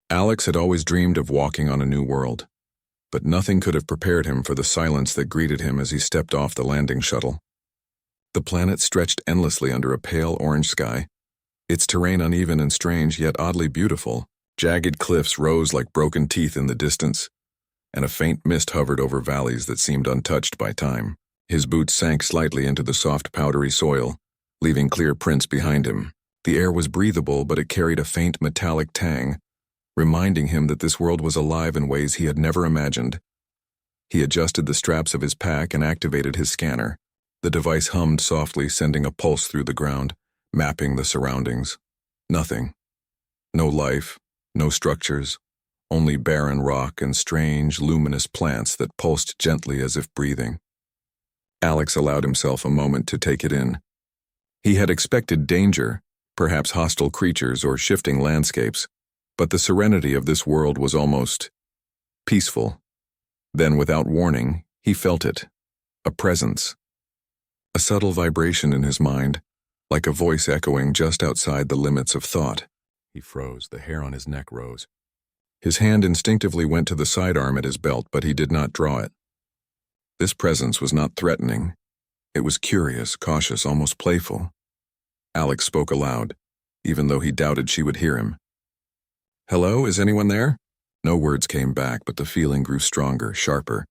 Alex had always dreamed of walking on a new world, but nothing could have prepared him for the silence that greeted him as he stepped off the landing shuttle. The planet stretched endlessly under a pale orange sky, its terrain uneven and strange yet oddly beautiful. Jagged cliffs rose like broken teeth in the distance, and a faint mist hovered over valleys that seemed untouched by time. His boots sank slightly into the soft powdery soil, leaving clear prints behind him. The air was breathable, but it carried a faint metallic tang, reminding him that this world was alive in ways he had never imagined. He adjusted the straps of his pack and activated his scanner. The device hummed softly, sending a pulse through the ground, mapping the surroundings. Nothing. No life, no structures, only barren rock and strange, luminous plants that pulsed gently as if breathing. Alex allowed himself a moment to take it in. He had expected danger, perhaps hostile creatures or shifting landscapes, but the serenity of this world was almost peaceful. Then, without warning, he felt it. A presence. A subtle vibration in his mind, like a voice echoing just outside the limits of thought. He froze, the hair on his neck rose. His hand instinctively went to the sidearm at his belt, but he did not draw it. This presence was not threatening. It was curious, cautious, almost playful. Alex spoke aloud, even though he doubted she would hear him. "Hello, is anyone there?" No words came back, but the feeling grew stronger, sharper,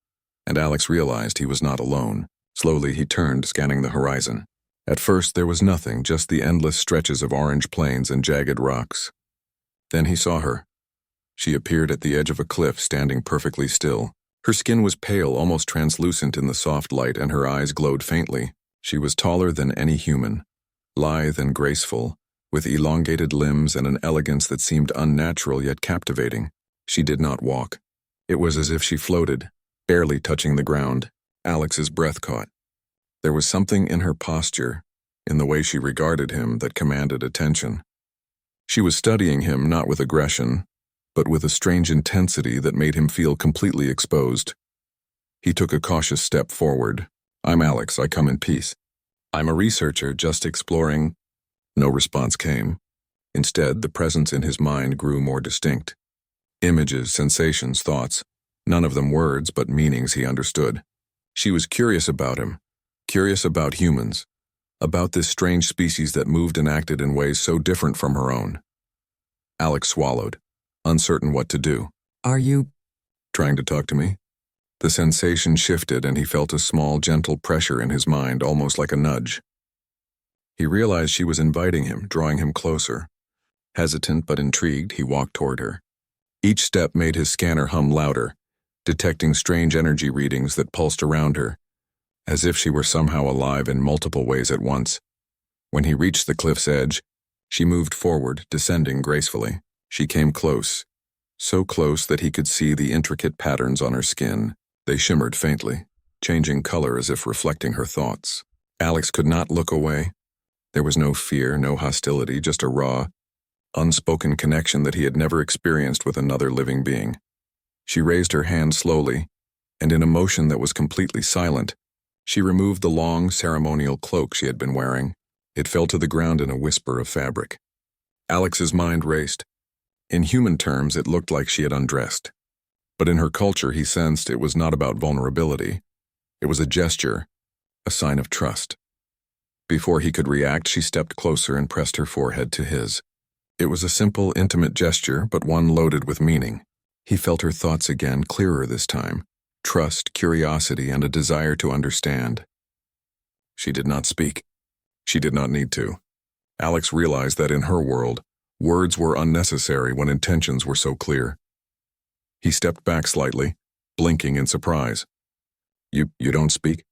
and Alex realized he was not alone. Slowly he turned, scanning the horizon. At first there was nothing, just the endless stretches of orange plains and jagged rocks. Then he saw her. She appeared at the edge of a cliff, standing perfectly still. Her skin was pale, almost translucent in the soft light, and her eyes glowed faintly. She was taller than any human, lithe and graceful, with elongated limbs and an elegance that seemed unnatural yet captivating. She did not walk. It was as if she floated, barely touching the ground. Alex's breath caught. There was something in her posture, in the way she regarded him, that commanded attention. She was studying him not with aggression, but with a strange intensity that made him feel completely exposed. He took a cautious step forward. "I'm Alex, I come in peace. I'm a researcher, just exploring." No response came. Instead, the presence in his mind grew more distinct. Images, sensations, thoughts, none of them words, but meanings he understood. She was curious about him, curious about humans, about this strange species that moved and acted in ways so different from her own. Alex swallowed, uncertain what to do. "Are you trying to talk to me?" The sensation shifted and he felt a small, gentle pressure in his mind, almost like a nudge. He realized she was inviting him, drawing him closer. Hesitant but intrigued, he walked toward her. Each step made his scanner hum louder, detecting strange energy readings that pulsed around her, as if she were somehow alive in multiple ways at once. When he reached the cliff's edge, she moved forward, descending gracefully. She came close, so close that he could see the intricate patterns on her skin. They shimmered faintly, changing color as if reflecting her thoughts. Alex could not look away. There was no fear, no hostility, just a raw, unspoken connection that he had never experienced with another living being. She raised her hand slowly, and in a motion that was completely silent, she removed the long, ceremonial cloak she had been wearing. It fell to the ground in a whisper of fabric. Alex's mind raced. In human terms, it looked like she had undressed. But in her culture, he sensed it was not about vulnerability. It was a gesture, a sign of trust. Before he could react, she stepped closer and pressed her forehead to his. It was a simple, intimate gesture, but one loaded with meaning. He felt her thoughts again, clearer this time. Trust, curiosity, and a desire to understand. She did not speak. She did not need to. Alex realized that in her world, words were unnecessary when intentions were so clear. He stepped back slightly, blinking in surprise. You don't speak?"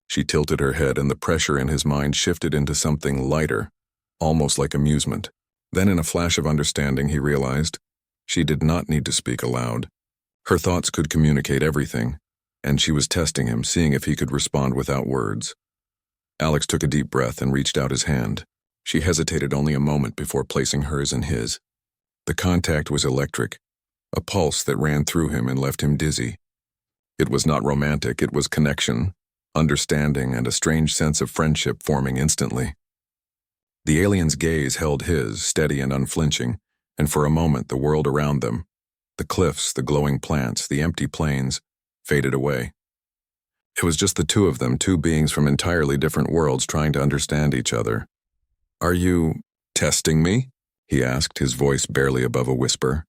She tilted her head, and the pressure in his mind shifted into something lighter, almost like amusement. Then in a flash of understanding, he realized she did not need to speak aloud. Her thoughts could communicate everything, and she was testing him, seeing if he could respond without words. Alex took a deep breath and reached out his hand. She hesitated only a moment before placing hers in his. The contact was electric, a pulse that ran through him and left him dizzy. It was not romantic, it was connection, understanding, and a strange sense of friendship forming instantly. The alien's gaze held his, steady and unflinching, and for a moment the world around them, The cliffs, the glowing plants, the empty plains faded away. It was just the two of them, two beings from entirely different worlds trying to understand each other. "Are you testing me?" he asked, his voice barely above a whisper.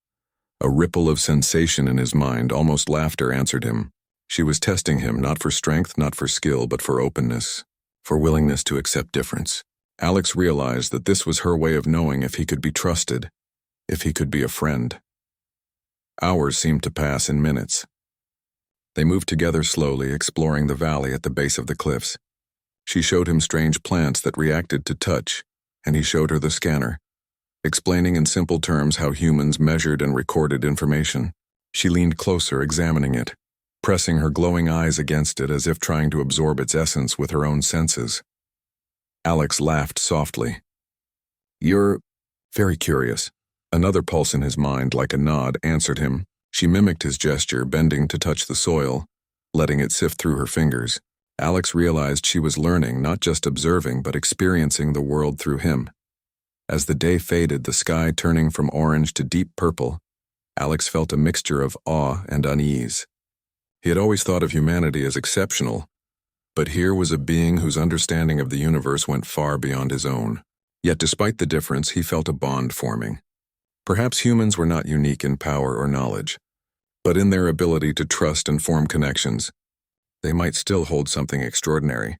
A ripple of sensation in his mind, almost laughter, answered him. She was testing him, not for strength, not for skill, but for openness, for willingness to accept difference. Alex realized that this was her way of knowing if he could be trusted, if he could be a friend. Hours seemed to pass in minutes. They moved together slowly, exploring the valley at the base of the cliffs. She showed him strange plants that reacted to touch, and he showed her the scanner, explaining in simple terms how humans measured and recorded information. She leaned closer, examining it, pressing her glowing eyes against it as if trying to absorb its essence with her own senses. Alex laughed softly. "You're very curious." Another pulse in his mind, like a nod, answered him. She mimicked his gesture, bending to touch the soil, letting it sift through her fingers. Alex realized she was learning, not just observing, but experiencing the world through him. As the day faded, the sky turning from orange to deep purple, Alex felt a mixture of awe and unease. He had always thought of humanity as exceptional, but here was a being whose understanding of the universe went far beyond his own. Yet despite the difference, he felt a bond forming. Perhaps humans were not unique in power or knowledge, but in their ability to trust and form connections, they might still hold something extraordinary.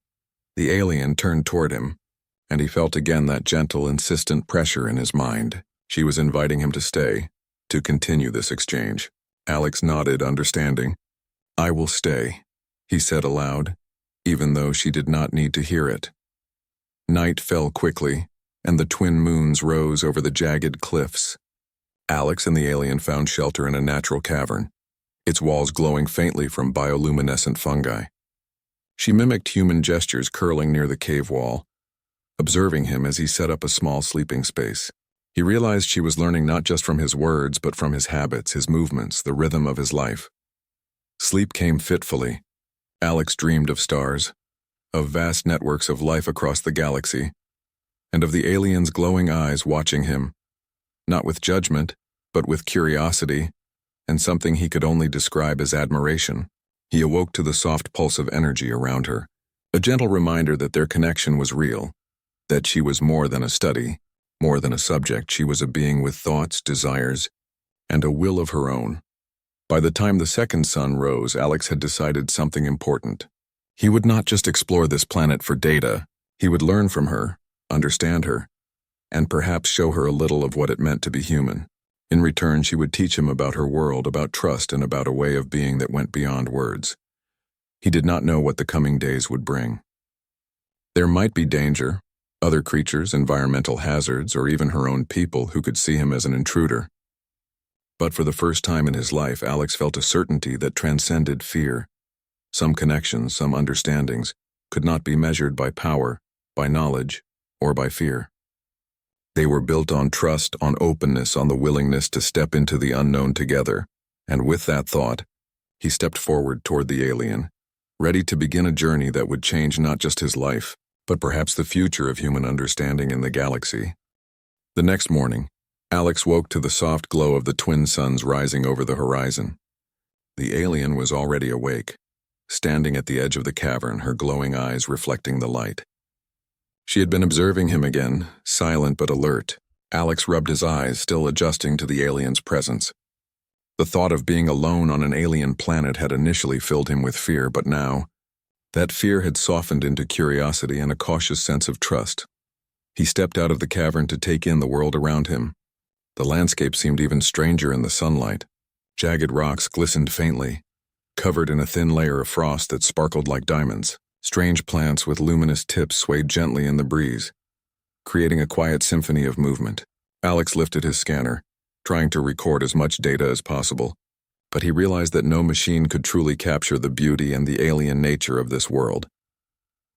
The alien turned toward him, and he felt again that gentle, insistent pressure in his mind. She was inviting him to stay, to continue this exchange. Alex nodded, understanding. "I will stay," he said aloud, even though she did not need to hear it. Night fell quickly, and the twin moons rose over the jagged cliffs. Alex and the alien found shelter in a natural cavern, its walls glowing faintly from bioluminescent fungi. She mimicked human gestures, curling near the cave wall, observing him as he set up a small sleeping space. He realized she was learning not just from his words, but from his habits, his movements, the rhythm of his life. Sleep came fitfully. Alex dreamed of stars, of vast networks of life across the galaxy, and of the alien's glowing eyes watching him, not with judgment, but with curiosity, and something he could only describe as admiration. He awoke to the soft pulse of energy around her, a gentle reminder that their connection was real, that she was more than a study, more than a subject. She was a being with thoughts, desires, and a will of her own. By the time the second sun rose, Alex had decided something important. He would not just explore this planet for data. He would learn from her, understand her, and perhaps show her a little of what it meant to be human. In return, she would teach him about her world, about trust, and about a way of being that went beyond words. He did not know what the coming days would bring. There might be danger, other creatures, environmental hazards, or even her own people who could see him as an intruder. But for the first time in his life, Alex felt a certainty that transcended fear. Some connections, some understandings, could not be measured by power, by knowledge, or by fear. They were built on trust, on openness, on the willingness to step into the unknown together, and with that thought, he stepped forward toward the alien, ready to begin a journey that would change not just his life, but perhaps the future of human understanding in the galaxy. The next morning, Alex woke to the soft glow of the twin suns rising over the horizon. The alien was already awake, standing at the edge of the cavern, her glowing eyes reflecting the light. She had been observing him again, silent but alert. Alex rubbed his eyes, still adjusting to the alien's presence. The thought of being alone on an alien planet had initially filled him with fear, but now, that fear had softened into curiosity and a cautious sense of trust. He stepped out of the cavern to take in the world around him. The landscape seemed even stranger in the sunlight. Jagged rocks glistened faintly, covered in a thin layer of frost that sparkled like diamonds. Strange plants with luminous tips swayed gently in the breeze, creating a quiet symphony of movement. Alex lifted his scanner, trying to record as much data as possible, but he realized that no machine could truly capture the beauty and the alien nature of this world.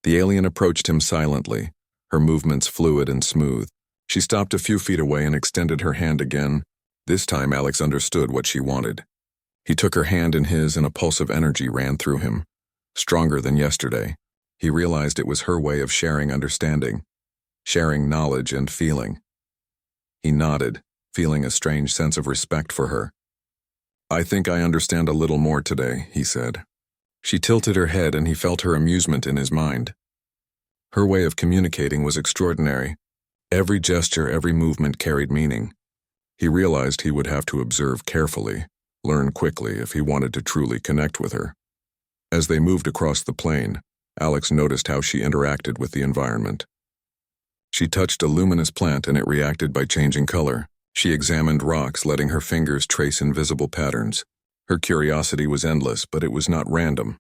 The alien approached him silently, her movements fluid and smooth. She stopped a few feet away and extended her hand again. This time Alex understood what she wanted. He took her hand in his and a pulse of energy ran through him. Stronger than yesterday, he realized it was her way of sharing understanding, sharing knowledge and feeling. He nodded, feeling a strange sense of respect for her. "I think I understand a little more today," he said. She tilted her head and he felt her amusement in his mind. Her way of communicating was extraordinary. Every gesture, every movement carried meaning. He realized he would have to observe carefully, learn quickly if he wanted to truly connect with her. As they moved across the plain, Alex noticed how she interacted with the environment. She touched a luminous plant and it reacted by changing color. She examined rocks, letting her fingers trace invisible patterns. Her curiosity was endless, but it was not random.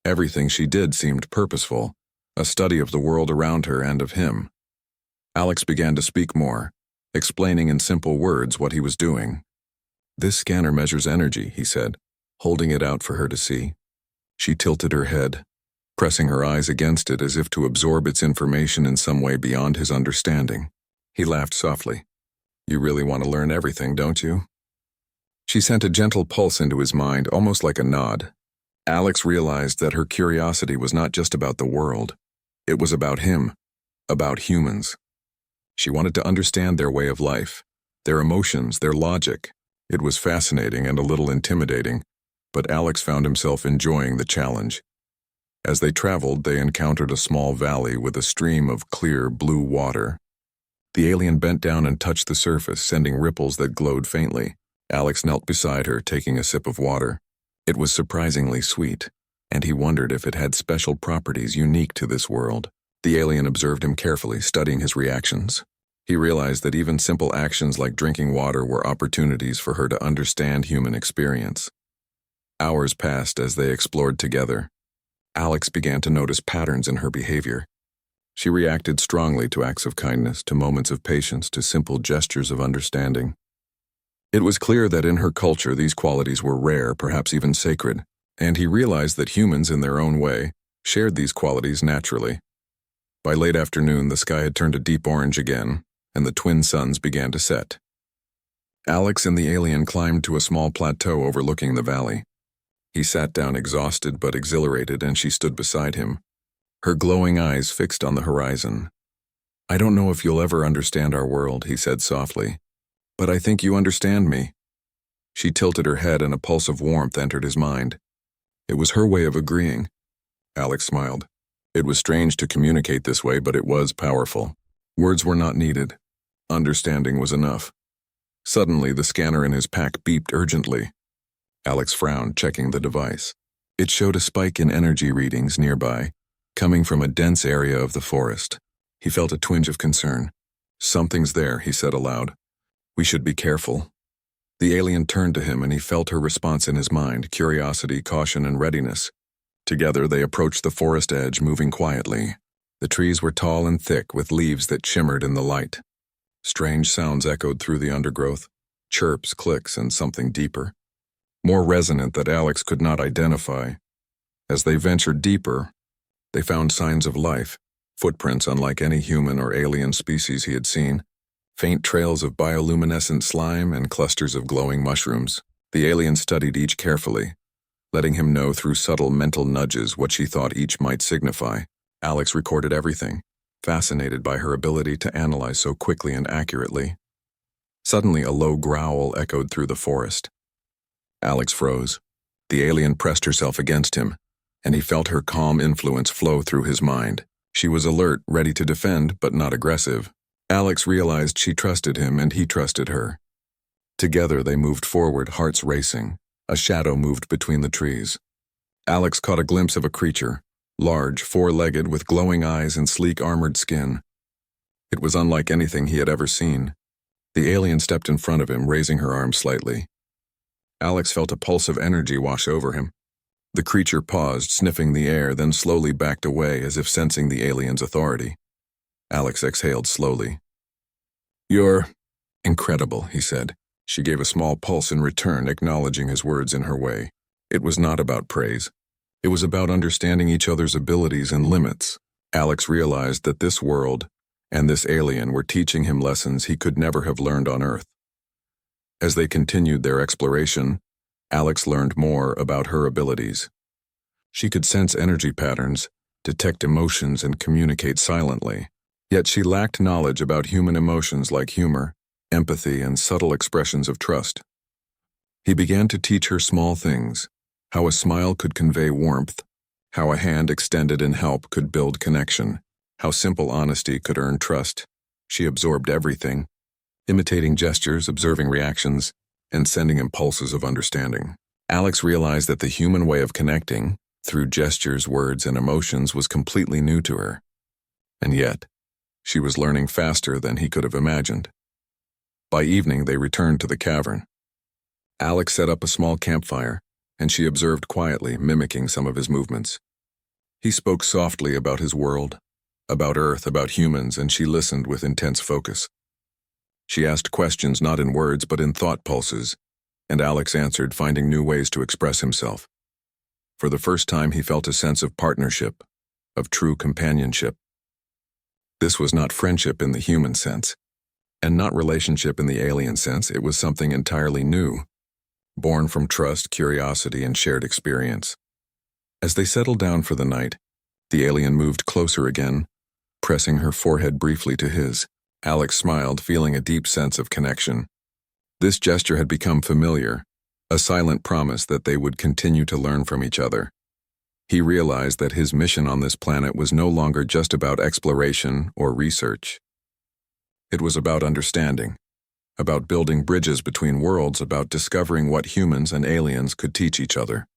Everything she did seemed purposeful, a study of the world around her and of him. Alex began to speak more, explaining in simple words what he was doing. "This scanner measures energy," he said, holding it out for her to see. She tilted her head, pressing her eyes against it as if to absorb its information in some way beyond his understanding. He laughed softly. "You really want to learn everything, don't you?" She sent a gentle pulse into his mind, almost like a nod. Alex realized that her curiosity was not just about the world. It was about him, about humans. She wanted to understand their way of life, their emotions, their logic. It was fascinating and a little intimidating, but Alex found himself enjoying the challenge. As they traveled, they encountered a small valley with a stream of clear blue water. The alien bent down and touched the surface, sending ripples that glowed faintly. Alex knelt beside her, taking a sip of water. It was surprisingly sweet, and he wondered if it had special properties unique to this world. The alien observed him carefully, studying his reactions. He realized that even simple actions like drinking water were opportunities for her to understand human experience. Hours passed as they explored together. Alex began to notice patterns in her behavior. She reacted strongly to acts of kindness, to moments of patience, to simple gestures of understanding. It was clear that in her culture these qualities were rare, perhaps even sacred, and he realized that humans, in their own way, shared these qualities naturally. By late afternoon, the sky had turned a deep orange again, and the twin suns began to set. Alex and the alien climbed to a small plateau overlooking the valley. He sat down exhausted but exhilarated, and she stood beside him, her glowing eyes fixed on the horizon. "I don't know if you'll ever understand our world," he said softly, "but I think you understand me." She tilted her head and a pulse of warmth entered his mind. It was her way of agreeing. Alex smiled. It was strange to communicate this way, but it was powerful. Words were not needed. Understanding was enough. Suddenly, the scanner in his pack beeped urgently. Alex frowned, checking the device. It showed a spike in energy readings nearby, coming from a dense area of the forest. He felt a twinge of concern. "Something's there," he said aloud. "We should be careful." The alien turned to him and he felt her response in his mind, curiosity, caution, and readiness. Together they approached the forest edge, moving quietly. The trees were tall and thick, with leaves that shimmered in the light. Strange sounds echoed through the undergrowth, chirps, clicks, and something deeper, more resonant that Alex could not identify. As they ventured deeper, they found signs of life, footprints unlike any human or alien species he had seen, faint trails of bioluminescent slime and clusters of glowing mushrooms. The alien studied each carefully, letting him know through subtle mental nudges what she thought each might signify. Alex recorded everything, fascinated by her ability to analyze so quickly and accurately. Suddenly, a low growl echoed through the forest. Alex froze. The alien pressed herself against him, and he felt her calm influence flow through his mind. She was alert, ready to defend, but not aggressive. Alex realized she trusted him and he trusted her. Together they moved forward, hearts racing. A shadow moved between the trees. Alex caught a glimpse of a creature, large, four-legged, with glowing eyes and sleek armored skin. It was unlike anything he had ever seen. The alien stepped in front of him, raising her arm slightly. Alex felt a pulse of energy wash over him. The creature paused, sniffing the air, then slowly backed away as if sensing the alien's authority. Alex exhaled slowly. "You're incredible," he said. She gave a small pulse in return, acknowledging his words in her way. It was not about praise. It was about understanding each other's abilities and limits. Alex realized that this world and this alien were teaching him lessons he could never have learned on Earth. As they continued their exploration, Alex learned more about her abilities. She could sense energy patterns, detect emotions, and communicate silently. Yet she lacked knowledge about human emotions like humor, empathy, and subtle expressions of trust. He began to teach her small things, how a smile could convey warmth, how a hand extended in help could build connection, how simple honesty could earn trust. She absorbed everything, imitating gestures, observing reactions, and sending impulses of understanding. Alex realized that the human way of connecting, through gestures, words, and emotions, was completely new to her. And yet, she was learning faster than he could have imagined. By evening, they returned to the cavern. Alex set up a small campfire, and she observed quietly, mimicking some of his movements. He spoke softly about his world, about Earth, about humans, and she listened with intense focus. She asked questions not in words but in thought pulses, and Alex answered, finding new ways to express himself. For the first time, he felt a sense of partnership, of true companionship. This was not friendship in the human sense, and not relationship in the alien sense. It was something entirely new, born from trust, curiosity, and shared experience. As they settled down for the night, the alien moved closer again, pressing her forehead briefly to his. Alex smiled, feeling a deep sense of connection. This gesture had become familiar, a silent promise that they would continue to learn from each other. He realized that his mission on this planet was no longer just about exploration or research. It was about understanding, about building bridges between worlds, about discovering what humans and aliens could teach each other.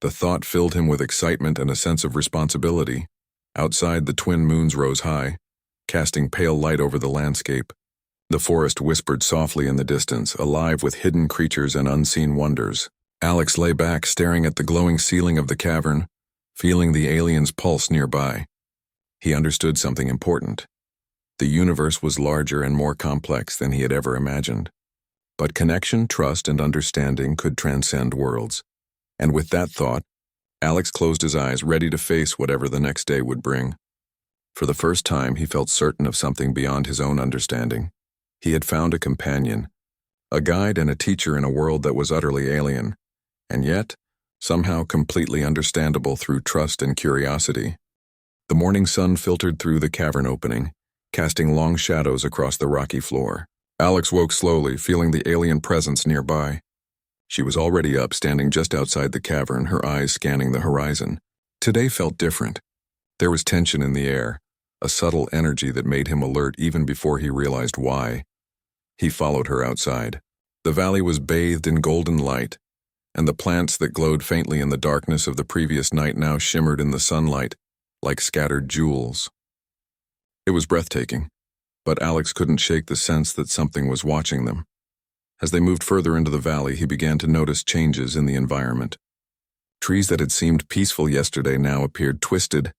The thought filled him with excitement and a sense of responsibility. Outside, the twin moons rose high, casting pale light over the landscape. The forest whispered softly in the distance, alive with hidden creatures and unseen wonders. Alex lay back, staring at the glowing ceiling of the cavern, feeling the alien's pulse nearby. He understood something important. The universe was larger and more complex than he had ever imagined. But connection, trust, and understanding could transcend worlds. And with that thought, Alex closed his eyes, ready to face whatever the next day would bring. For the first time, he felt certain of something beyond his own understanding. He had found a companion, a guide and a teacher in a world that was utterly alien, and yet, somehow completely understandable through trust and curiosity. The morning sun filtered through the cavern opening, casting long shadows across the rocky floor. Alex woke slowly, feeling the alien presence nearby. She was already up, standing just outside the cavern, her eyes scanning the horizon. Today felt different. There was tension in the air, a subtle energy that made him alert even before he realized why. He followed her outside. The valley was bathed in golden light, and the plants that glowed faintly in the darkness of the previous night now shimmered in the sunlight, like scattered jewels. It was breathtaking, but Alex couldn't shake the sense that something was watching them. As they moved further into the valley, he began to notice changes in the environment. Trees that had seemed peaceful yesterday now appeared twisted,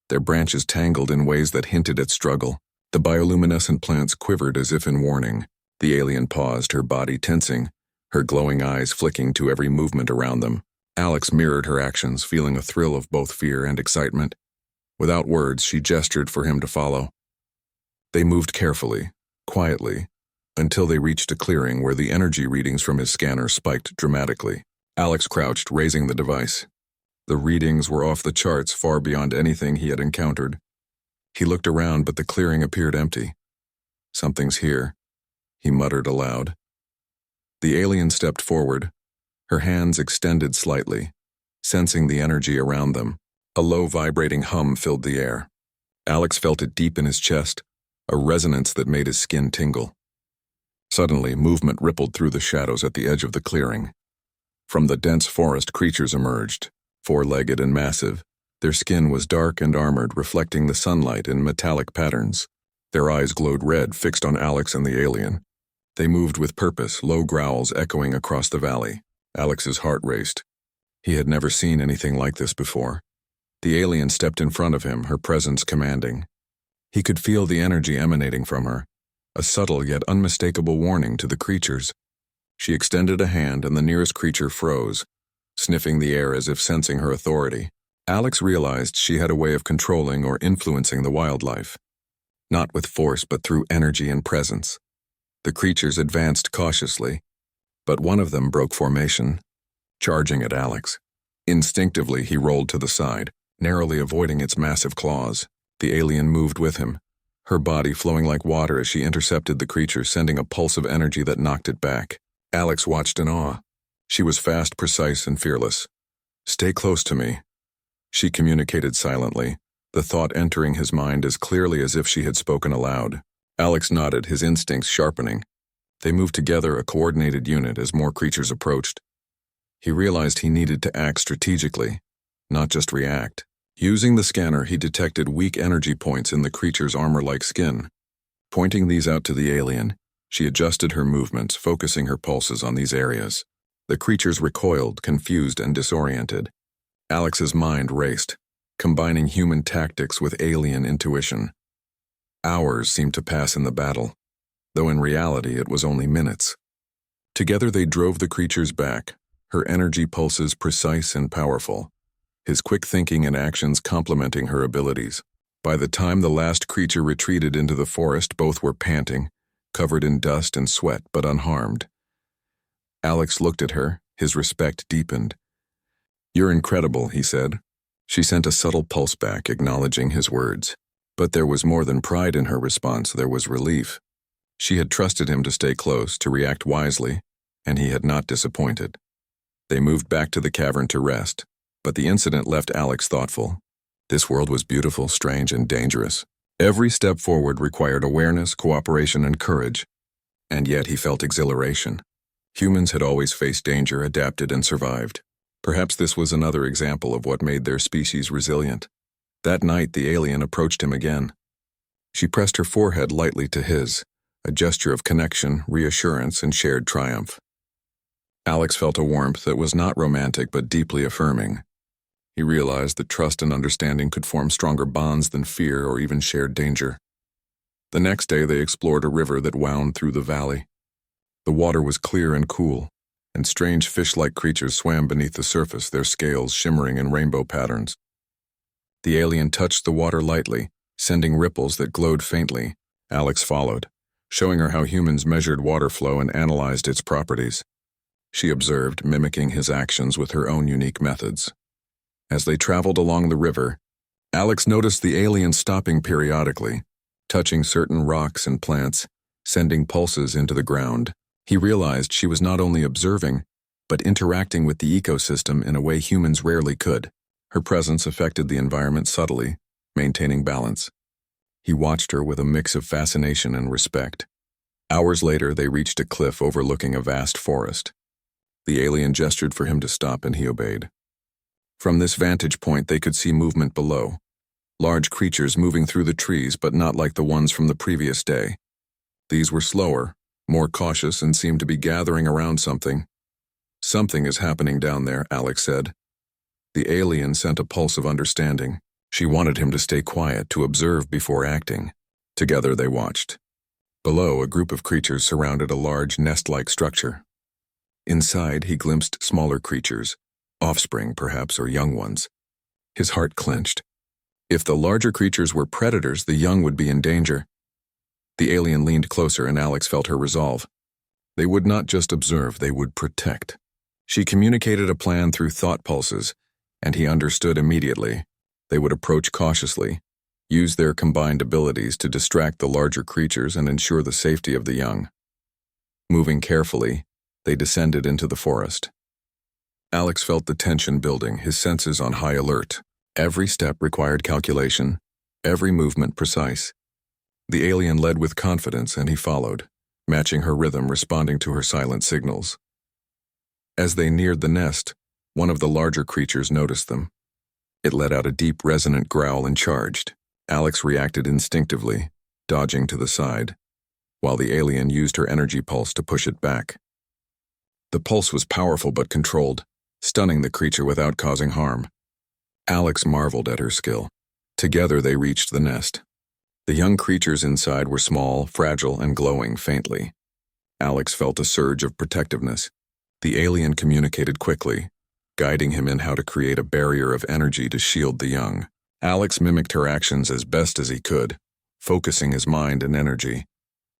their branches tangled in ways that hinted at struggle. The bioluminescent plants quivered as if in warning. The alien paused, her body tensing, her glowing eyes flicking to every movement around them. Alex mirrored her actions, feeling a thrill of both fear and excitement. Without words, she gestured for him to follow. They moved carefully, quietly, until they reached a clearing where the energy readings from his scanner spiked dramatically. Alex crouched, raising the device. The readings were off the charts, far beyond anything he had encountered. He looked around, but the clearing appeared empty. "Something's here," he muttered aloud. The alien stepped forward, her hands extended slightly, sensing the energy around them. A low vibrating hum filled the air. Alex felt it deep in his chest, a resonance that made his skin tingle. Suddenly, movement rippled through the shadows at the edge of the clearing. From the dense forest, creatures emerged, four-legged and massive. Their skin was dark and armored, reflecting the sunlight in metallic patterns. Their eyes glowed red, fixed on Alex and the alien. They moved with purpose, low growls echoing across the valley. Alex's heart raced. He had never seen anything like this before. The alien stepped in front of him, her presence commanding. He could feel the energy emanating from her, a subtle yet unmistakable warning to the creatures. She extended a hand, and the nearest creature froze, sniffing the air as if sensing her authority. Alex realized she had a way of controlling or influencing the wildlife. Not with force, but through energy and presence. The creatures advanced cautiously, but one of them broke formation, charging at Alex. Instinctively, he rolled to the side, narrowly avoiding its massive claws. The alien moved with him, her body flowing like water as she intercepted the creature, sending a pulse of energy that knocked it back. Alex watched in awe. She was fast, precise, and fearless. "Stay close to me," she communicated silently, the thought entering his mind as clearly as if she had spoken aloud. Alex nodded, his instincts sharpening. They moved together, a coordinated unit, as more creatures approached. He realized he needed to act strategically, not just react. Using the scanner, he detected weak energy points in the creature's armor-like skin. Pointing these out to the alien, she adjusted her movements, focusing her pulses on these areas. The creatures recoiled, confused and disoriented. Alex's mind raced, combining human tactics with alien intuition. Hours seemed to pass in the battle, though in reality it was only minutes. Together they drove the creatures back, her energy pulses precise and powerful, his quick thinking and actions complementing her abilities. By the time the last creature retreated into the forest, both were panting, covered in dust and sweat, but unharmed. Alex looked at her, his respect deepened. "You're incredible," he said. She sent a subtle pulse back, acknowledging his words. But there was more than pride in her response, there was relief. She had trusted him to stay close, to react wisely, and he had not disappointed. They moved back to the cavern to rest, but the incident left Alex thoughtful. This world was beautiful, strange, and dangerous. Every step forward required awareness, cooperation, and courage, and yet he felt exhilaration. Humans had always faced danger, adapted, and survived. Perhaps this was another example of what made their species resilient. That night, the alien approached him again. She pressed her forehead lightly to his, a gesture of connection, reassurance, and shared triumph. Alex felt a warmth that was not romantic but deeply affirming. He realized that trust and understanding could form stronger bonds than fear or even shared danger. The next day, they explored a river that wound through the valley. The water was clear and cool, and strange fish-like creatures swam beneath the surface, their scales shimmering in rainbow patterns. The alien touched the water lightly, sending ripples that glowed faintly. Alex followed, showing her how humans measured water flow and analyzed its properties. She observed, mimicking his actions with her own unique methods. As they traveled along the river, Alex noticed the alien stopping periodically, touching certain rocks and plants, sending pulses into the ground. He realized she was not only observing, but interacting with the ecosystem in a way humans rarely could. Her presence affected the environment subtly, maintaining balance. He watched her with a mix of fascination and respect. Hours later, they reached a cliff overlooking a vast forest. The alien gestured for him to stop, and he obeyed. From this vantage point, they could see movement below. Large creatures moving through the trees, but not like the ones from the previous day. These were slower, more cautious, and seemed to be gathering around something. "Something is happening down there," Alex said. The alien sent a pulse of understanding. She wanted him to stay quiet, to observe before acting. Together they watched. Below, a group of creatures surrounded a large nest-like structure. Inside, he glimpsed smaller creatures, offspring perhaps, or young ones. His heart clenched. If the larger creatures were predators, the young would be in danger. The alien leaned closer, and Alex felt her resolve. They would not just observe, they would protect. She communicated a plan through thought pulses, and he understood immediately. They would approach cautiously, use their combined abilities to distract the larger creatures and ensure the safety of the young. Moving carefully, they descended into the forest. Alex felt the tension building, his senses on high alert. Every step required calculation, every movement precise. The alien led with confidence, and he followed, matching her rhythm, responding to her silent signals. As they neared the nest, one of the larger creatures noticed them. It let out a deep, resonant growl and charged. Alex reacted instinctively, dodging to the side, while the alien used her energy pulse to push it back. The pulse was powerful but controlled, stunning the creature without causing harm. Alex marveled at her skill. Together they reached the nest. The young creatures inside were small, fragile, and glowing faintly. Alex felt a surge of protectiveness. The alien communicated quickly, guiding him in how to create a barrier of energy to shield the young. Alex mimicked her actions as best as he could, focusing his mind and energy,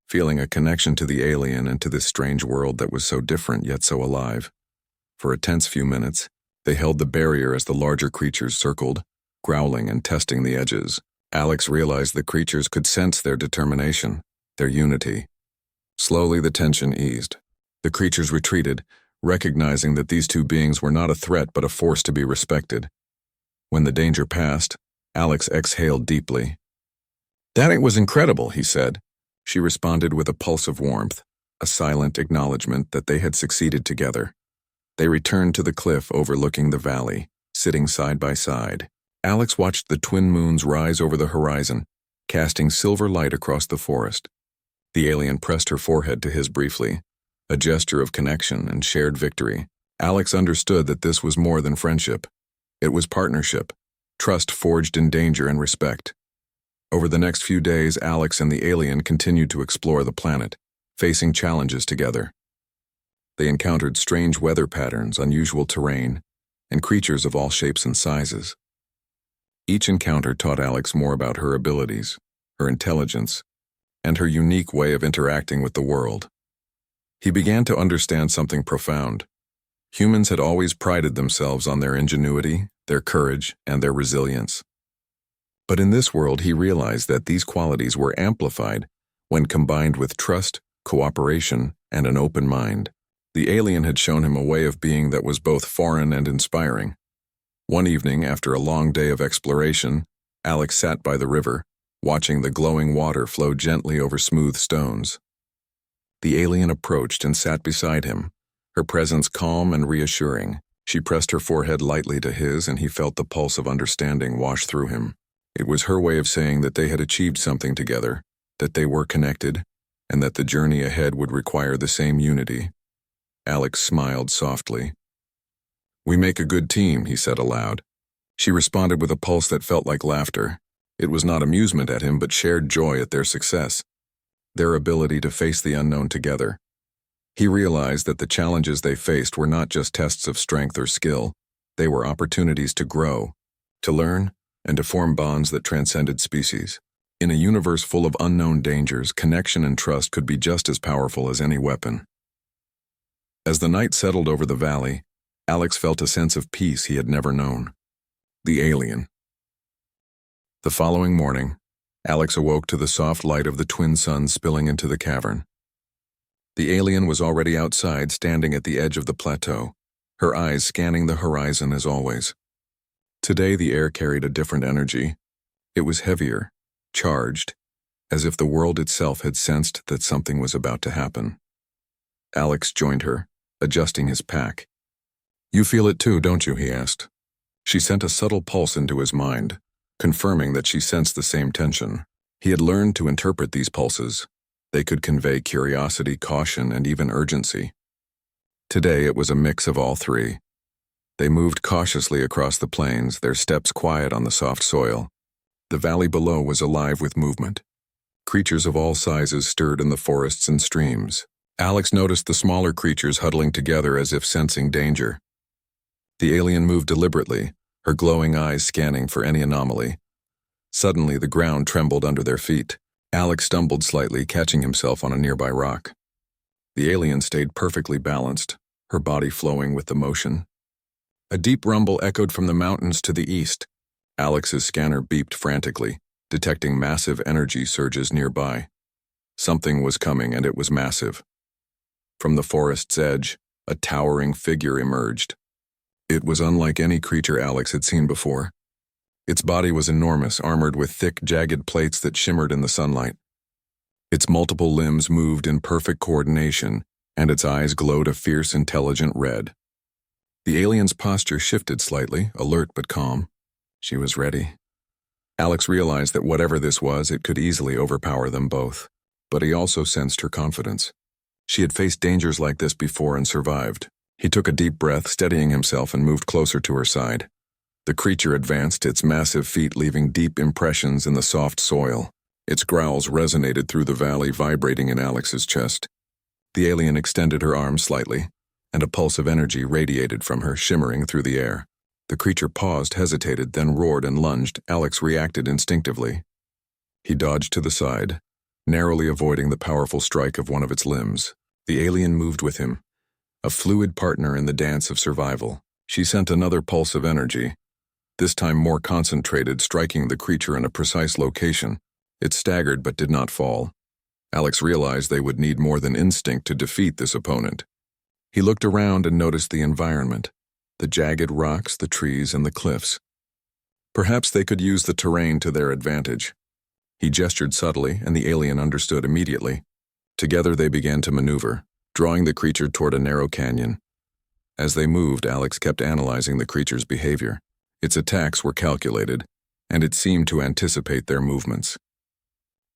feeling a connection to the alien and to this strange world that was so different yet so alive. For a tense few minutes, they held the barrier as the larger creatures circled, growling and testing the edges. Alex realized the creatures could sense their determination, their unity. Slowly the tension eased. The creatures retreated, recognizing that these two beings were not a threat but a force to be respected. When the danger passed, Alex exhaled deeply. "That was incredible," he said. She responded with a pulse of warmth, a silent acknowledgement that they had succeeded together. They returned to the cliff overlooking the valley, sitting side by side. Alex watched the twin moons rise over the horizon, casting silver light across the forest. The alien pressed her forehead to his briefly, a gesture of connection and shared victory. Alex understood that this was more than friendship. It was partnership, trust forged in danger and respect. Over the next few days, Alex and the alien continued to explore the planet, facing challenges together. They encountered strange weather patterns, unusual terrain, and creatures of all shapes and sizes. Each encounter taught Alex more about her abilities, her intelligence, and her unique way of interacting with the world. He began to understand something profound. Humans had always prided themselves on their ingenuity, their courage, and their resilience. But in this world, he realized that these qualities were amplified when combined with trust, cooperation, and an open mind. The alien had shown him a way of being that was both foreign and inspiring. One evening, after a long day of exploration, Alex sat by the river, watching the glowing water flow gently over smooth stones. The alien approached and sat beside him, her presence calm and reassuring. She pressed her forehead lightly to his, and he felt the pulse of understanding wash through him. It was her way of saying that they had achieved something together, that they were connected, and that the journey ahead would require the same unity. Alex smiled softly. "We make a good team," he said aloud. She responded with a pulse that felt like laughter. It was not amusement at him, but shared joy at their success, their ability to face the unknown together. He realized that the challenges they faced were not just tests of strength or skill. They were opportunities to grow, to learn, and to form bonds that transcended species. In a universe full of unknown dangers, connection and trust could be just as powerful as any weapon. As the night settled over the valley, Alex felt a sense of peace he had never known. The alien. The following morning, Alex awoke to the soft light of the twin suns spilling into the cavern. The alien was already outside, standing at the edge of the plateau, her eyes scanning the horizon as always. Today the air carried a different energy. It was heavier, charged, as if the world itself had sensed that something was about to happen. Alex joined her, adjusting his pack. "You feel it too, don't you?" he asked. She sent a subtle pulse into his mind, confirming that she sensed the same tension. He had learned to interpret these pulses. They could convey curiosity, caution, and even urgency. Today it was a mix of all three. They moved cautiously across the plains, their steps quiet on the soft soil. The valley below was alive with movement. Creatures of all sizes stirred in the forests and streams. Alex noticed the smaller creatures huddling together as if sensing danger. The alien moved deliberately, her glowing eyes scanning for any anomaly. Suddenly, the ground trembled under their feet. Alex stumbled slightly, catching himself on a nearby rock. The alien stayed perfectly balanced, her body flowing with the motion. A deep rumble echoed from the mountains to the east. Alex's scanner beeped frantically, detecting massive energy surges nearby. Something was coming, and it was massive. From the forest's edge, a towering figure emerged. It was unlike any creature Alex had seen before. Its body was enormous, armored with thick, jagged plates that shimmered in the sunlight. Its multiple limbs moved in perfect coordination, and its eyes glowed a fierce, intelligent red. The alien's posture shifted slightly, alert but calm. She was ready. Alex realized that whatever this was, it could easily overpower them both. But he also sensed her confidence. She had faced dangers like this before and survived. He took a deep breath, steadying himself, and moved closer to her side. The creature advanced, its massive feet leaving deep impressions in the soft soil. Its growls resonated through the valley, vibrating in Alex's chest. The alien extended her arms slightly, and a pulse of energy radiated from her, shimmering through the air. The creature paused, hesitated, then roared and lunged. Alex reacted instinctively. He dodged to the side, narrowly avoiding the powerful strike of one of its limbs. The alien moved with him, a fluid partner in the dance of survival. She sent another pulse of energy, this time more concentrated, striking the creature in a precise location. It staggered but did not fall. Alex realized they would need more than instinct to defeat this opponent. He looked around and noticed the environment, the jagged rocks, the trees, and the cliffs. Perhaps they could use the terrain to their advantage. He gestured subtly, and the alien understood immediately. Together they began to maneuver, drawing the creature toward a narrow canyon. As they moved, Alex kept analyzing the creature's behavior. Its attacks were calculated, and it seemed to anticipate their movements.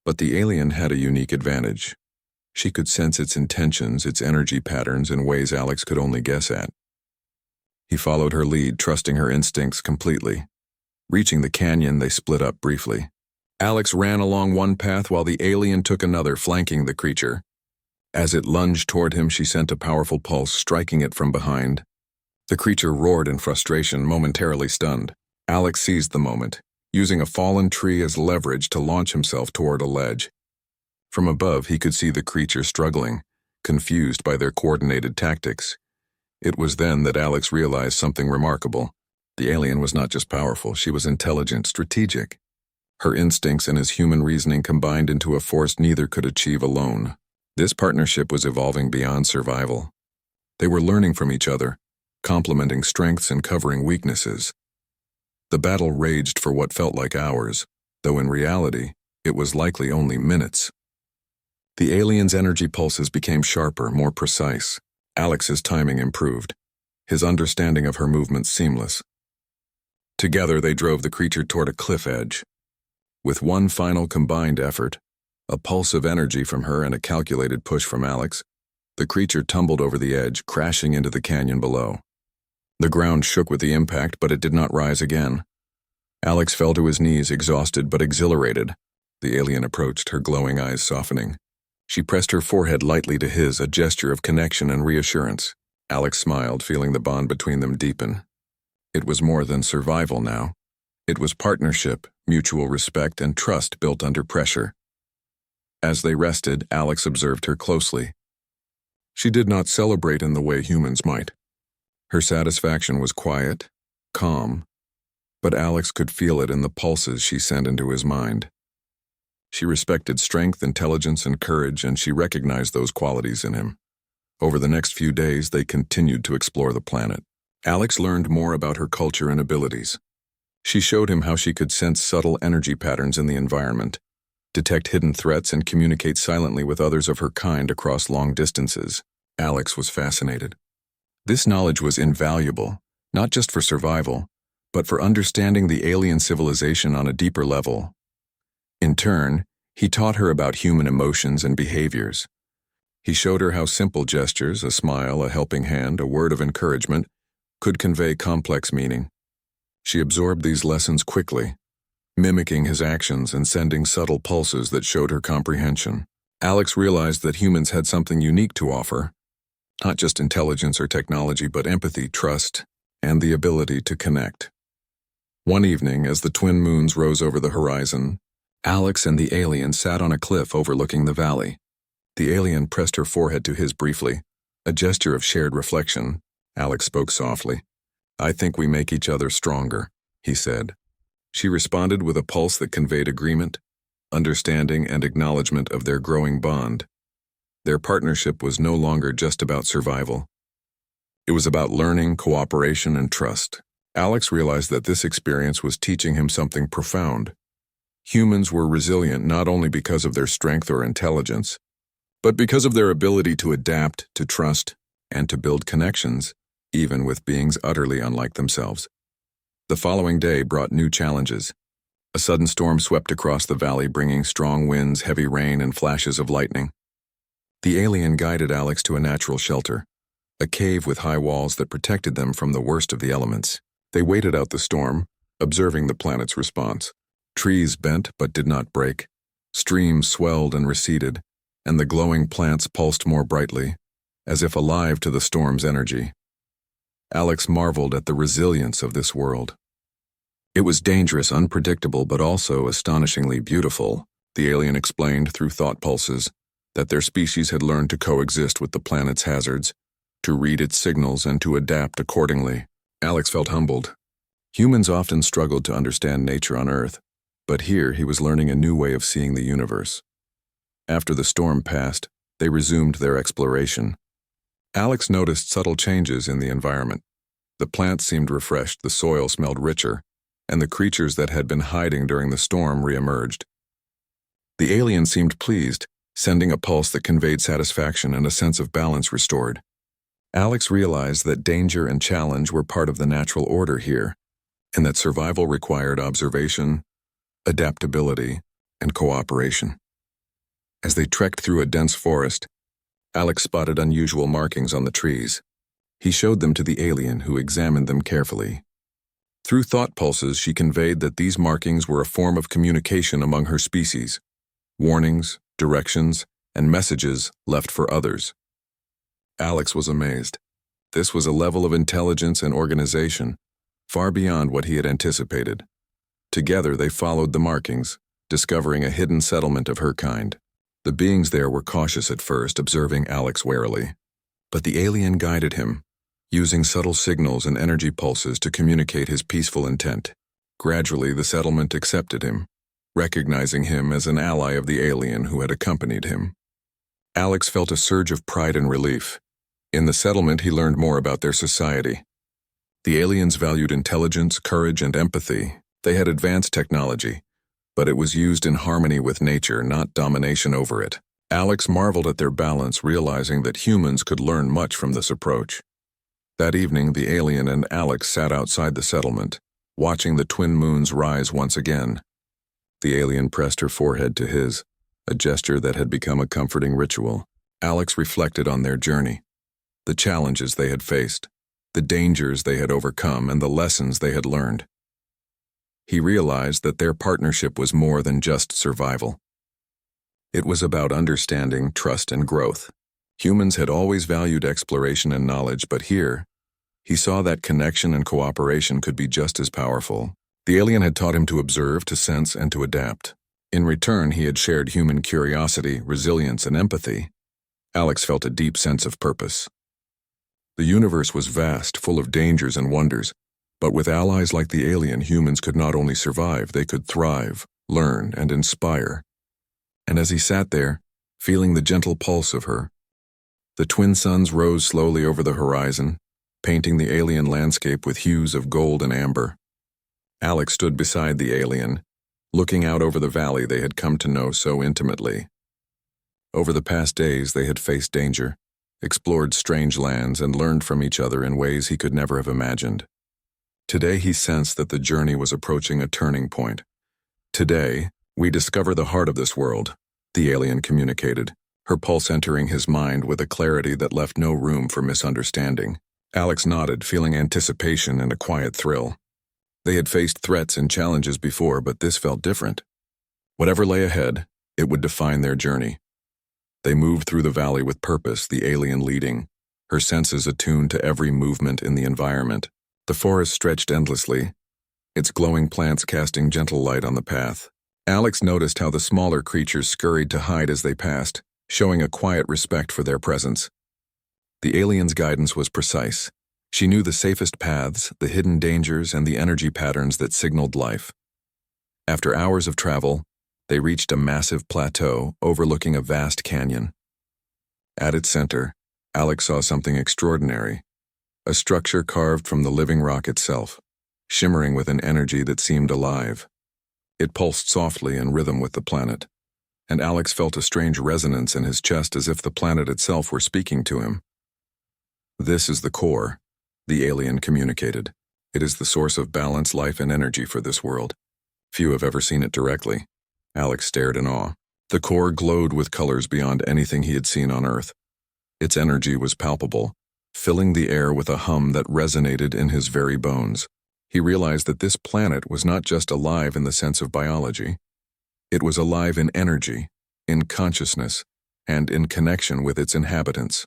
But the alien had a unique advantage. She could sense its intentions, its energy patterns in ways Alex could only guess at. He followed her lead, trusting her instincts completely. Reaching the canyon, they split up briefly. Alex ran along one path while the alien took another, flanking the creature. As it lunged toward him, she sent a powerful pulse, striking it from behind. The creature roared in frustration, momentarily stunned. Alex seized the moment, using a fallen tree as leverage to launch himself toward a ledge. From above, he could see the creature struggling, confused by their coordinated tactics. It was then that Alex realized something remarkable. The alien was not just powerful, she was intelligent, strategic. Her instincts and his human reasoning combined into a force neither could achieve alone. This partnership was evolving beyond survival. They were learning from each other, complementing strengths and covering weaknesses. The battle raged for what felt like hours, though in reality, it was likely only minutes. The alien's energy pulses became sharper, more precise. Alex's timing improved, his understanding of her movements seamless. Together, they drove the creature toward a cliff edge. With one final combined effort, a pulse of energy from her and a calculated push from Alex, the creature tumbled over the edge, crashing into the canyon below. The ground shook with the impact, but it did not rise again. Alex fell to his knees, exhausted but exhilarated. The alien approached, her glowing eyes softening. She pressed her forehead lightly to his, a gesture of connection and reassurance. Alex smiled, feeling the bond between them deepen. It was more than survival now. It was partnership, mutual respect, and trust built under pressure. As they rested, Alex observed her closely. She did not celebrate in the way humans might. Her satisfaction was quiet, calm, but Alex could feel it in the pulses she sent into his mind. She respected strength, intelligence, and courage, and she recognized those qualities in him. Over the next few days, they continued to explore the planet. Alex learned more about her culture and abilities. She showed him how she could sense subtle energy patterns in the environment, detect hidden threats, and communicate silently with others of her kind across long distances. Alex was fascinated. This knowledge was invaluable, not just for survival, but for understanding the alien civilization on a deeper level. In turn, he taught her about human emotions and behaviors. He showed her how simple gestures, a smile, a helping hand, a word of encouragement, could convey complex meaning. She absorbed these lessons quickly, mimicking his actions and sending subtle pulses that showed her comprehension. Alex realized that humans had something unique to offer, not just intelligence or technology, but empathy, trust, and the ability to connect. One evening, as the twin moons rose over the horizon, Alex and the alien sat on a cliff overlooking the valley. The alien pressed her forehead to his briefly, a gesture of shared reflection. Alex spoke softly. "I think we make each other stronger," he said. She responded with a pulse that conveyed agreement, understanding, and acknowledgement of their growing bond. Their partnership was no longer just about survival. It was about learning, cooperation, and trust. Alex realized that this experience was teaching him something profound. Humans were resilient not only because of their strength or intelligence, but because of their ability to adapt, to trust, and to build connections, even with beings utterly unlike themselves. The following day brought new challenges. A sudden storm swept across the valley, bringing strong winds, heavy rain, and flashes of lightning. The alien guided Alex to a natural shelter, a cave with high walls that protected them from the worst of the elements. They waited out the storm, observing the planet's response. Trees bent but did not break. Streams swelled and receded, and the glowing plants pulsed more brightly, as if alive to the storm's energy. Alex marveled at the resilience of this world. It was dangerous, unpredictable, but also astonishingly beautiful. The alien explained through thought pulses that their species had learned to coexist with the planet's hazards, to read its signals and to adapt accordingly. Alex felt humbled. Humans often struggled to understand nature on Earth, but here he was learning a new way of seeing the universe. After the storm passed, they resumed their exploration. Alex noticed subtle changes in the environment. The plants seemed refreshed, the soil smelled richer, and the creatures that had been hiding during the storm reemerged. The alien seemed pleased, sending a pulse that conveyed satisfaction and a sense of balance restored. Alex realized that danger and challenge were part of the natural order here, and that survival required observation, adaptability, and cooperation. As they trekked through a dense forest, Alex spotted unusual markings on the trees. He showed them to the alien, who examined them carefully. Through thought pulses, she conveyed that these markings were a form of communication among her species, warnings, directions, and messages left for others. Alex was amazed. This was a level of intelligence and organization far beyond what he had anticipated. Together they followed the markings, discovering a hidden settlement of her kind. The beings there were cautious at first, observing Alex warily. But the alien guided him, using subtle signals and energy pulses to communicate his peaceful intent. Gradually, the settlement accepted him, recognizing him as an ally of the alien who had accompanied him. Alex felt a surge of pride and relief. In the settlement, he learned more about their society. The aliens valued intelligence, courage, and empathy. They had advanced technology, but it was used in harmony with nature, not domination over it. Alex marveled at their balance, realizing that humans could learn much from this approach. That evening, the alien and Alex sat outside the settlement, watching the twin moons rise once again. The alien pressed her forehead to his, a gesture that had become a comforting ritual. Alex reflected on their journey, the challenges they had faced, the dangers they had overcome, and the lessons they had learned. He realized that their partnership was more than just survival. It was about understanding, trust, and growth. Humans had always valued exploration and knowledge, but here, he saw that connection and cooperation could be just as powerful. The alien had taught him to observe, to sense, and to adapt. In return, he had shared human curiosity, resilience, and empathy. Alex felt a deep sense of purpose. The universe was vast, full of dangers and wonders, but with allies like the alien, humans could not only survive, they could thrive, learn, and inspire. And as he sat there, feeling the gentle pulse of her, the twin suns rose slowly over the horizon, painting the alien landscape with hues of gold and amber. Alex stood beside the alien, looking out over the valley they had come to know so intimately. Over the past days, they had faced danger, explored strange lands, and learned from each other in ways he could never have imagined. Today he sensed that the journey was approaching a turning point. Today, we discover the heart of this world, the alien communicated, her pulse entering his mind with a clarity that left no room for misunderstanding. Alex nodded, feeling anticipation and a quiet thrill. They had faced threats and challenges before, but this felt different. Whatever lay ahead, it would define their journey. They moved through the valley with purpose, the alien leading, her senses attuned to every movement in the environment. The forest stretched endlessly, its glowing plants casting gentle light on the path. Alex noticed how the smaller creatures scurried to hide as they passed, showing a quiet respect for their presence. The alien's guidance was precise. She knew the safest paths, the hidden dangers, and the energy patterns that signaled life. After hours of travel, they reached a massive plateau overlooking a vast canyon. At its center, Alex saw something extraordinary. A structure carved from the living rock itself, shimmering with an energy that seemed alive. It pulsed softly in rhythm with the planet, and Alex felt a strange resonance in his chest as if the planet itself were speaking to him. "This is the core," the alien communicated. "It is the source of balance, life, and energy for this world. Few have ever seen it directly." Alex stared in awe. The core glowed with colors beyond anything he had seen on Earth. Its energy was palpable, filling the air with a hum that resonated in his very bones. He realized that this planet was not just alive in the sense of biology. It was alive in energy, in consciousness, and in connection with its inhabitants.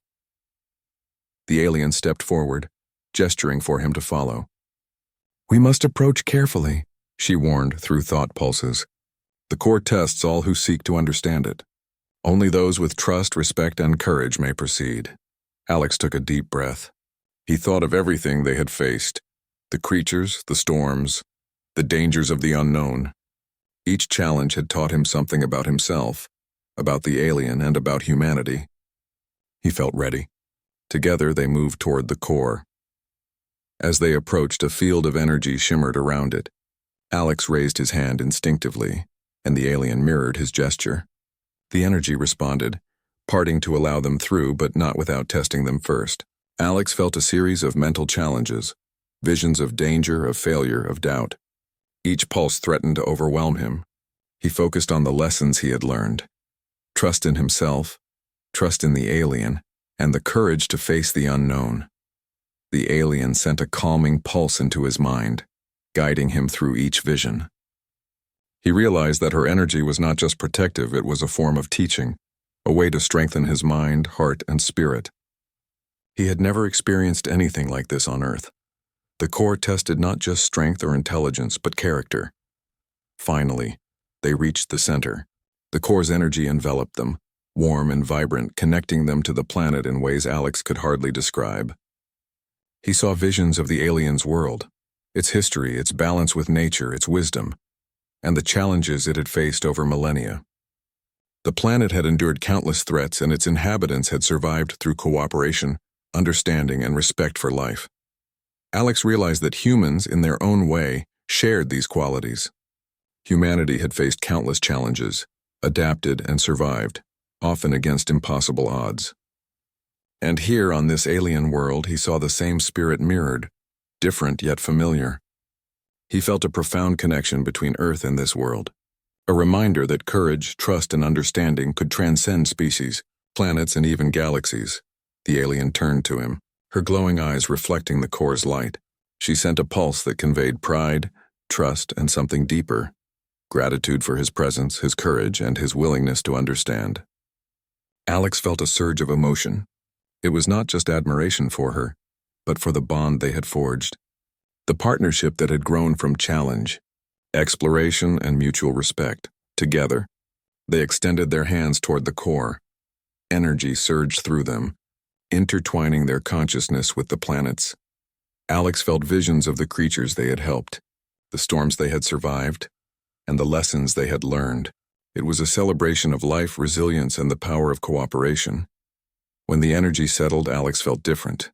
The alien stepped forward, gesturing for him to follow. "We must approach carefully," she warned through thought pulses. "The core tests all who seek to understand it. Only those with trust, respect, and courage may proceed." Alex took a deep breath. He thought of everything they had faced, the creatures, the storms, the dangers of the unknown. Each challenge had taught him something about himself, about the alien, and about humanity. He felt ready. Together they moved toward the core. As they approached, a field of energy shimmered around it. Alex raised his hand instinctively, and the alien mirrored his gesture. The energy responded, parting to allow them through, but not without testing them first. Alex felt a series of mental challenges, visions of danger, of failure, of doubt. Each pulse threatened to overwhelm him. He focused on the lessons he had learned. Trust in himself, trust in the alien, and the courage to face the unknown. The alien sent a calming pulse into his mind, guiding him through each vision. He realized that her energy was not just protective, it was a form of teaching, a way to strengthen his mind, heart, and spirit. He had never experienced anything like this on Earth. The core tested not just strength or intelligence, but character. Finally, they reached the center. The core's energy enveloped them, warm and vibrant, connecting them to the planet in ways Alex could hardly describe. He saw visions of the alien's world, its history, its balance with nature, its wisdom, and the challenges it had faced over millennia. The planet had endured countless threats, and its inhabitants had survived through cooperation, understanding, and respect for life. Alex realized that humans, in their own way, shared these qualities. Humanity had faced countless challenges, adapted and survived, often against impossible odds. And here on this alien world, he saw the same spirit mirrored, different yet familiar. He felt a profound connection between Earth and this world, a reminder that courage, trust, and understanding could transcend species, planets, and even galaxies. The alien turned to him, her glowing eyes reflecting the core's light. She sent a pulse that conveyed pride, trust, and something deeper, gratitude for his presence, his courage, and his willingness to understand. Alex felt a surge of emotion. It was not just admiration for her, but for the bond they had forged, the partnership that had grown from challenge, exploration, and mutual respect. Together, they extended their hands toward the core. Energy surged through them, intertwining their consciousness with the planet's. Alex felt visions of the creatures they had helped, the storms they had survived, and the lessons they had learned. It was a celebration of life, resilience, and the power of cooperation. When the energy settled, Alex felt different,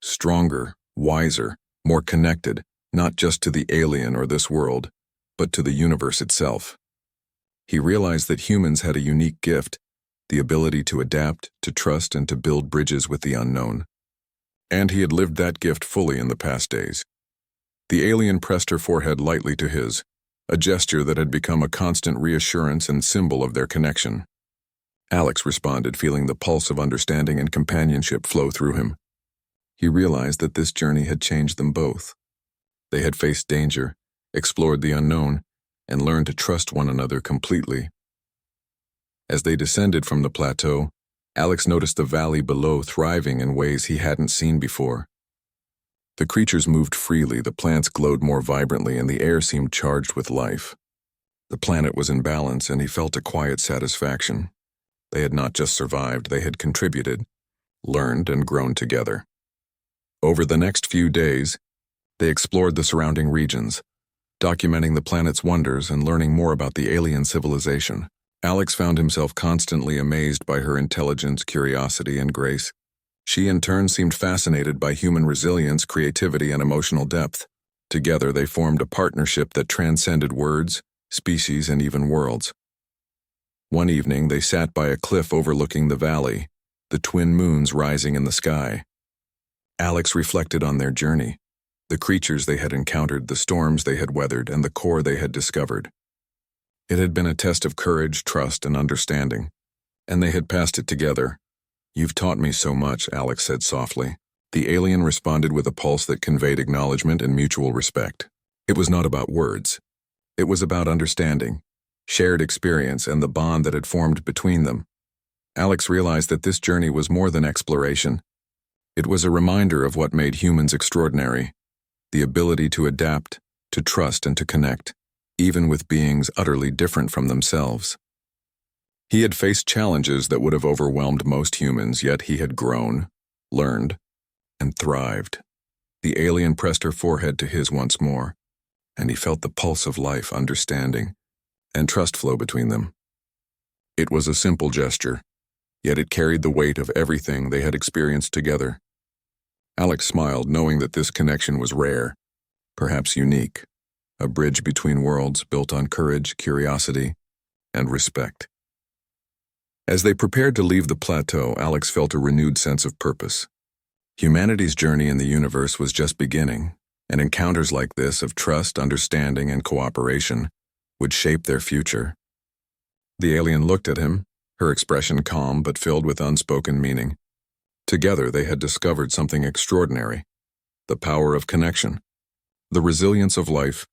stronger, wiser, more connected, not just to the alien or this world, but to the universe itself. He realized that humans had a unique gift, the ability to adapt, to trust, and to build bridges with the unknown. And he had lived that gift fully in the past days. The alien pressed her forehead lightly to his, a gesture that had become a constant reassurance and symbol of their connection. Alex responded, feeling the pulse of understanding and companionship flow through him. He realized that this journey had changed them both. They had faced danger, explored the unknown, and learned to trust one another completely. As they descended from the plateau, Alex noticed the valley below thriving in ways he hadn't seen before. The creatures moved freely, the plants glowed more vibrantly, and the air seemed charged with life. The planet was in balance, and he felt a quiet satisfaction. They had not just survived, they had contributed, learned, and grown together. Over the next few days, they explored the surrounding regions, documenting the planet's wonders and learning more about the alien civilization. Alex found himself constantly amazed by her intelligence, curiosity, and grace. She in turn seemed fascinated by human resilience, creativity, and emotional depth. Together they formed a partnership that transcended words, species, and even worlds. One evening they sat by a cliff overlooking the valley, the twin moons rising in the sky. Alex reflected on their journey, the creatures they had encountered, the storms they had weathered, and the core they had discovered. It had been a test of courage, trust, and understanding, and they had passed it together. "You've taught me so much," Alex said softly. The alien responded with a pulse that conveyed acknowledgement and mutual respect. It was not about words. It was about understanding, shared experience, and the bond that had formed between them. Alex realized that this journey was more than exploration. It was a reminder of what made humans extraordinary, the ability to adapt, to trust, and to connect, even with beings utterly different from themselves. He had faced challenges that would have overwhelmed most humans, yet he had grown, learned, and thrived. The alien pressed her forehead to his once more, and he felt the pulse of life, understanding, and trust flow between them. It was a simple gesture, yet it carried the weight of everything they had experienced together. Alex smiled, knowing that this connection was rare, perhaps unique, a bridge between worlds built on courage, curiosity, and respect. As they prepared to leave the plateau, Alex felt a renewed sense of purpose. Humanity's journey in the universe was just beginning, and encounters like this of trust, understanding, and cooperation would shape their future. The alien looked at him, her expression calm but filled with unspoken meaning. Together they had discovered something extraordinary: the power of connection, the resilience of life,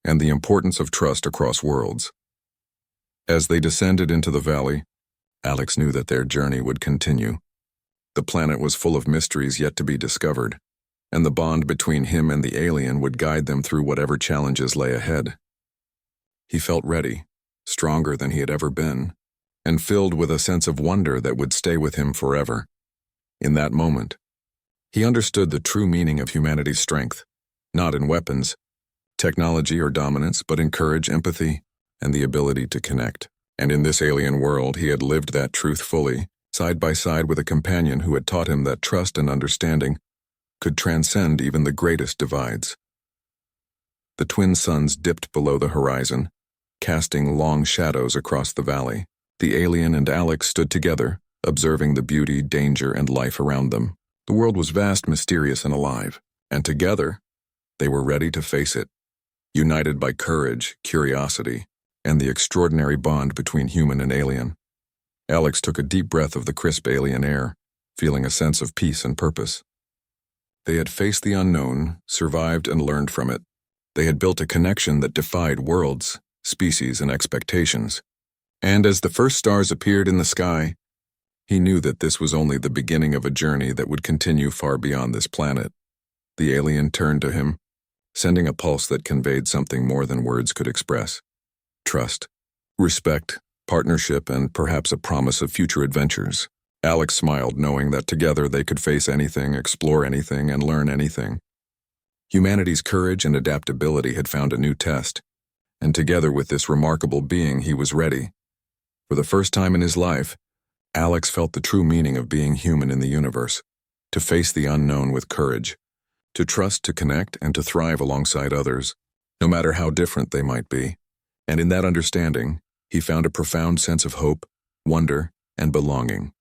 and the importance of trust across worlds. As they descended into the valley, Alex knew that their journey would continue. The planet was full of mysteries yet to be discovered, and the bond between him and the alien would guide them through whatever challenges lay ahead. He felt ready, stronger than he had ever been, and filled with a sense of wonder that would stay with him forever. In that moment, he understood the true meaning of humanity's strength, not in weapons, technology, or dominance, but in courage, empathy, and the ability to connect. And in this alien world, he had lived that truth fully, side by side with a companion who had taught him that trust and understanding could transcend even the greatest divides. The twin suns dipped below the horizon, casting long shadows across the valley. The alien and Alex stood together, observing the beauty, danger, and life around them. The world was vast, mysterious, and alive, and together, they were ready to face it, united by courage, curiosity, and the extraordinary bond between human and alien. Alex took a deep breath of the crisp alien air, feeling a sense of peace and purpose. They had faced the unknown, survived, and learned from it. They had built a connection that defied worlds, species, and expectations. And as the first stars appeared in the sky, he knew that this was only the beginning of a journey that would continue far beyond this planet. The alien turned to him, sending a pulse that conveyed something more than words could express: trust, respect, partnership, and perhaps a promise of future adventures. Alex smiled, knowing that together they could face anything, explore anything, and learn anything. Humanity's courage and adaptability had found a new test, and together with this remarkable being, he was ready. For the first time in his life, Alex felt the true meaning of being human in the universe: to face the unknown with courage, to trust, to connect, and to thrive alongside others, no matter how different they might be. And in that understanding, he found a profound sense of hope, wonder, and belonging.